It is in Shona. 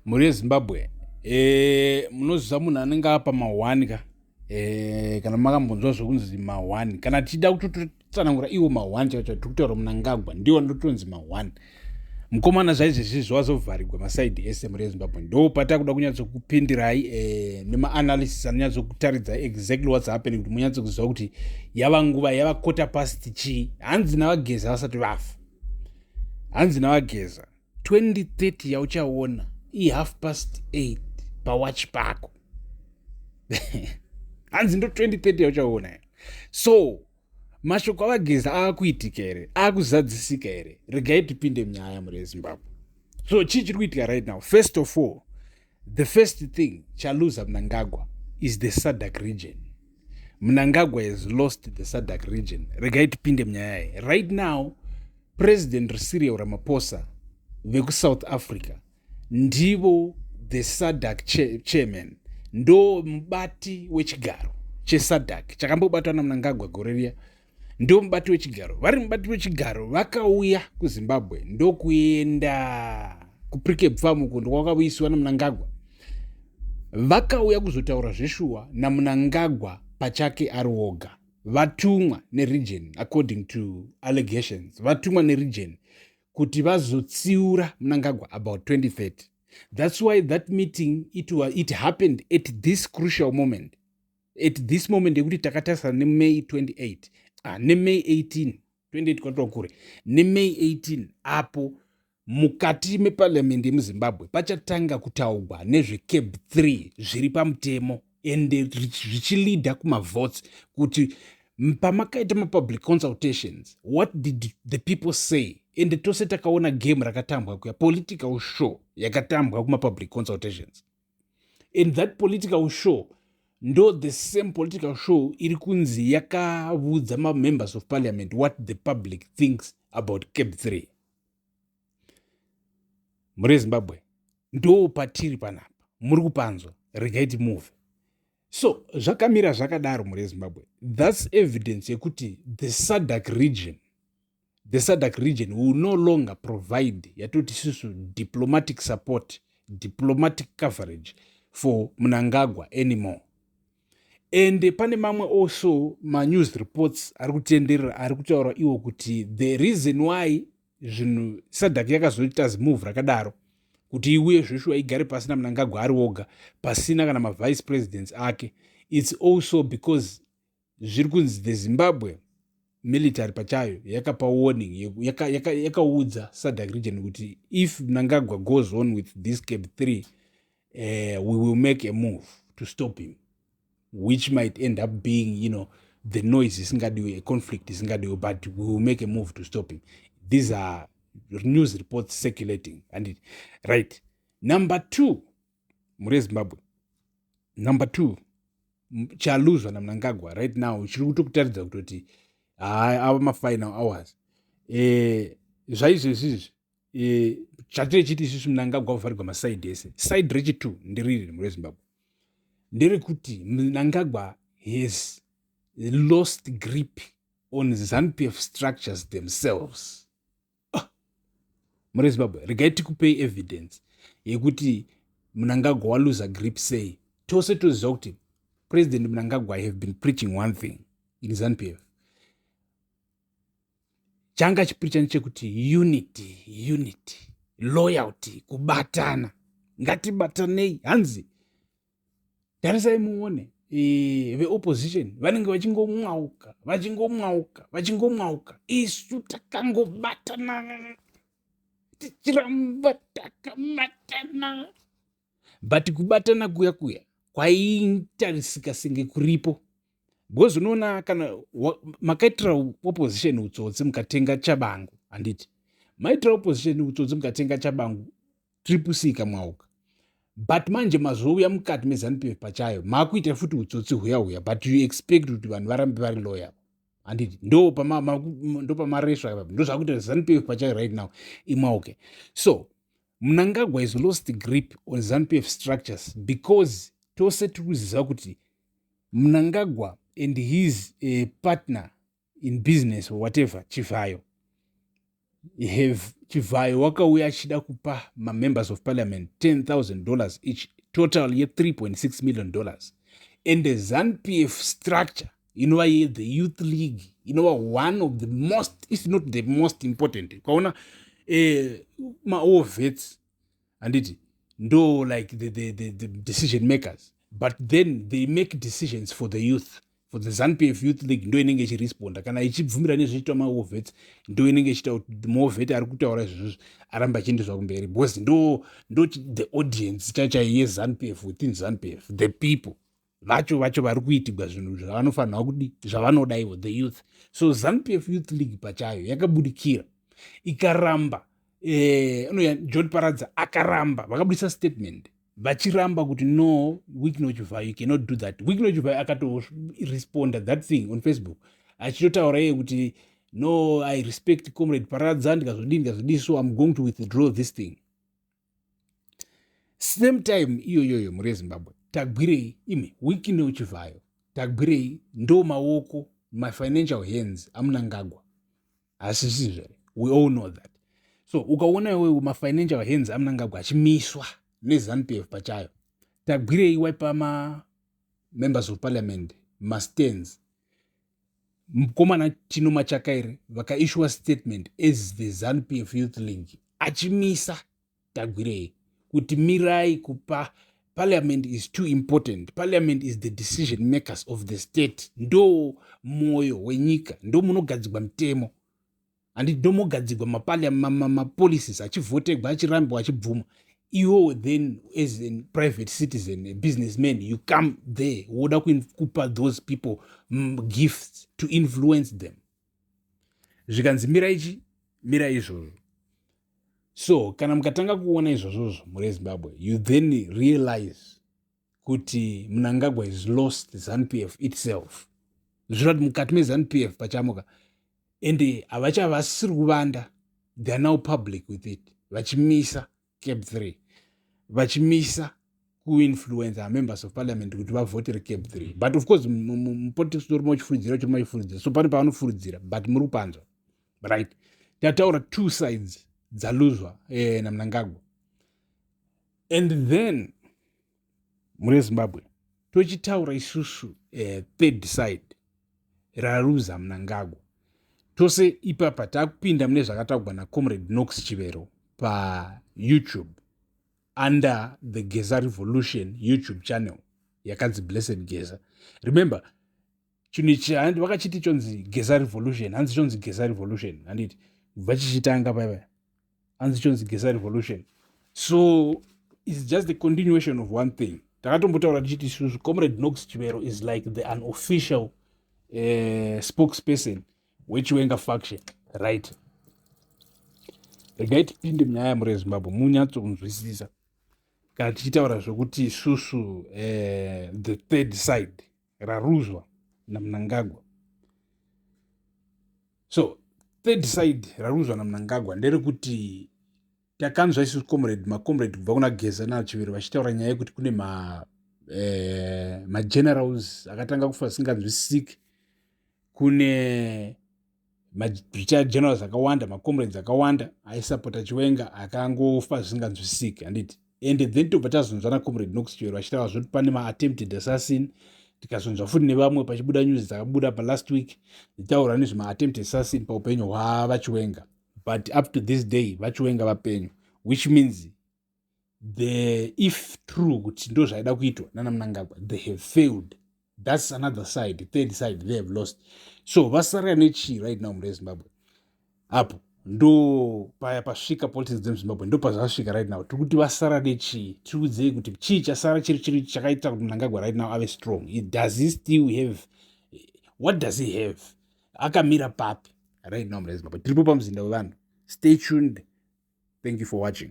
muri Zimbabwe munoziva munhu anenge apa ma1 ka kana makambonzwa zvokunzi ma1 kana tichida kutotsanangura iwo ma1 chaicho tikutaura Mnangagwa ndiwo ndotonzi ma1 mukomana Zvaizvezvi Azovharigwa masaidi ese muri Zimbabwe ndo patakuda kunyatsokupindirai nemaanalysis anonyatsokutaridza exactly what's happening kuti munyatsokuziva kuti yava nguva yava quarter past chii hanzi navageza vasati vafa hanzi navageza 2030 yauchaona i8:30 pawatch pako hanzi ndo 2030 yauchaona. So mashoko avageza akuitika here akuzadzisika here regai tipinde munyaya muri Zimbabwe. So chii chiri kuitika right now? First of all, the first thing chaluza Mnangagwa is the SADC region. Mnangagwa has lost the SADC region. Regai tipinde munyaya. Right now President Cyril Ramaphosa veku South Africa ndivo the SADC chairman, ndo mubati wechigaro cheSADC chakambobatwa naMnangagwa gore riya, ndo mubati wechigaro. Vari mubati wechigaro vakauya kuZimbabwe ndokuenda kuPrikep Farm uko ndokwakauyisiwa naMnangagwa. Vakauya kuzotaura zveshuwa naMnangagwa pachake ari oga. Vatumwa neregion, according to allegations, vatumwa neregion kuti vazotsiura Mnangagwa about 2030. That's why that meeting it happened at this crucial moment. At this moment yekuti takatarisa neMay 28 neMay 18 28 kwatokure neMay 18 apo mukati meparliament yemuZimbabwe pachatanga kutaurwa nezveCAB 3 zviri pamutemo ende zvichilida kumavotes kuti pamakaita mapublic consultations what did the people say. Ende tose takaona game rakatambwa kuya political show yakatambwa kumapublic consultations, and that political show ndo the same political show iri kunzi yakaudza members of parliament what the public thinks about CAB 3 muri Zimbabwe. Ndo patiri panapa muri kupanzwa regai move. So zvakamira zvakadaro muri Zimbabwe. That's evidence yekuti the SADC region will no longer provide yatoti susu diplomatic support, diplomatic coverage for Mnangagwa anymore. And pane mamwe also news reports ari kutenderera ari kutaura iwo kuti the reason why zvinhu SADC yakazoita zimove rakadaro kuti iuye zveshuwa igare pasina Mnangagwa ari oga pasina kana mavice presidents ake, it's also because zviri kunzi the Zimbabwe military pachayo yakapa warning, yakaudza SADC region kuti if Mnangagwa goes on with this CAB 3 we will make a move to stop him, which might end up being the noise isingadiwe, a conflict isingadiwe, but we will make a move to stop him. These are news reports circulating. And right, number 2 muri Zimbabwe, number 2 chaluzwa naMnangagwa right now chiri kutokutaridza kuti ava mafinal hours. Zvaizvezvi chatiri chiti isusu Mnangagwa Azovharigwa masaidi ese. Side rechi 2 ndiriri muri Zimbabwe nderekuti Mnangagwa has lost grip on ZANU-PF structures themselves. Muri Zimbabwe regai tikupei evidence yekuti Mnangagwa waluza grip sei. Tose toziva kuti President Mnangagwa have been preaching one thing in ZANU-PF. Changa chipricha nechekuti unity, loyalty, kubatana. Ngatibatanei hanzi. Tarisai muone veopposition vanenge vachingomwauka isu takangobatana tichiramba takamatana, but kubatana kuya kwaitarisika senge kuripo. Because unoona kana makaitira opposition utsotsi mukatenga chabangu, handiti maitira opposition utsotsi mukatenga chabangu tiripusika mwauka, but manje mazouya mukati meZANU-PF pachayo makuita futi utsotsi huya, but you expect kuti vanhu varambe vari loyal, handiti ndo pamareswa ndo zvakuti ZANU-PF pachayo right now imwauke. So Mnangagwa has lost grip on ZANU-PF structures because tose tiri kuziva kuti Mnangagwa and his partner in business or whatever, Chifayo, have Chivhayo wakauya achida kupa ma-members of parliament $10,000 each, total ye$3.6 million. And the ZANU-PF structure, the youth league, one of the most, if not the most important. Kaona all vets and it no like the decision makers, but then they make decisions for the youth. For the ZANU-PF Youth League ndo inenge ichiresponda kana ichibvumira nezviitwa maovhets ndo inenge ichiita kuti maovhet ari kutaura izvozvo aramba achiendeswa kumberi because ndo the audience chaichai yeZANU-PF within ZANU-PF, the people vacho vari kuitigwa zvinhu zvavanofanira kudi zvavanoda ivo the youth. So ZANU-PF Youth League pachayo yakabudikira ikaramba John Paradza akaramba vakabudisa statement vachiramba kuti no Wikino Chivhayo you cannot do that. Wikino Chivhayo akatorespond that thing on Facebook achitotaura iye kuti no I respect comrade Paradza ndikazodii so I'm going to withdraw this thing. Same time iyoyoyo muri Zimbabwe tagwirei ime Wikino Chivhayo tagwirei ndo maoko my financial hands aMnangagwa asisi zvere, we all know that. So ukaona iwewe ma-financial hands aMnangagwa achimiswa neZANU-PF pachayo tagwirei waipa ma-members of parliament ma-stands mukomana Tino Machakaire vakaishwa statement as the ZANU-PF Youth League achimisa tagwirei kuti mirai kupa parliament is too important. Parliament is the decision makers of the state. Ndo moyo wenyika, ndo munogadzigwa mtemo and ndo mogadzigwa ma-policies achivhotegwa achirambwa achibvuma. Iwo then as a private citizen, a businessman, you come there woda kupa those people gifts to influence them. Zvikanzi mira izvozvo. So kana mukatanga kuona izvozvo muri Zimbabwe, you then realize kuti Mnangagwa has lost ZANU-PF itself. Zvirati mukati meZANU-PF pachamuka ende havachavasiri kuvanda, they are now public with it, vachimisa Cap 3, vachimisa kuinfluence our members of parliament kuti vavhotere Cap 3. But of course politics ndo machifuridzira so pane pavanofuridzira but muri kupanzwa right. Tataura two sides dzaluzwa naMnangagwa, and then muri Zimbabwe tochitaura isusu third side raruza Mnangagwa. Tose ipapa takupinda mune zvakataurwa naComrade Knox Chivero paYouTube under the Geza Revolution YouTube channel yakanzi Blessed Geza. Remember chinhu ichi vakachiti chonzi Geza Revolution, hanzi chonzi Geza Revolution handiti kubva chichitanga paipa hanzi chonzi Geza Revolution. So it's just the continuation of one thing. Takatombotaura tichiti isusu Comrade Knox Chivero is like the unofficial spokesperson weChiwenga faction, right? Regai tipinde munyaya muri Zimbabwe munyatsokunzwisisa kana tichitaura zvokuti isusu the third side raruzwa naMnangagwa. So third side raruzwa naMnangagwa nderekuti takanzwa isusu macomrade kubva kuna Geza naChivero vachitaura nyaya yekuti kune magenerals akatanga kufa asinganzwisisiki, kune ma-retired generals akawanda, macomrades akawanda aisapota Chiwenga akangofa zvisinganzwisisiki handiti. And then tobva tazonzwa naComrade Knox Chivero achitaura zvoti pane ma-attempted assassin, tikazonzwa futi nevamwe pachibuda news dzakabuda palast week dzitaura nezvema-attempted assassin paupenyu hwavaChiwenga. But up to this day vaChiwenga vapenyu, which means if true kuti ndo zvaida kuitwa naMnangagwa, they have failed. That's another side, the third side they have lost. So vasara nechi right now muri Zimbabwe apo ndo paya pasvika politics dzemuZimbabwe ndo pazvasvika right now. Tikuti vasara nechi, tikudzei kuti chii chasara chiri chakaita kuti Mnangagwa right now ave strong. Does he still have, what does he have? Akamira papi right now muri Zimbabwe. Tiripo pamuzinda wevanhu. Stay tuned. Thank you for watching.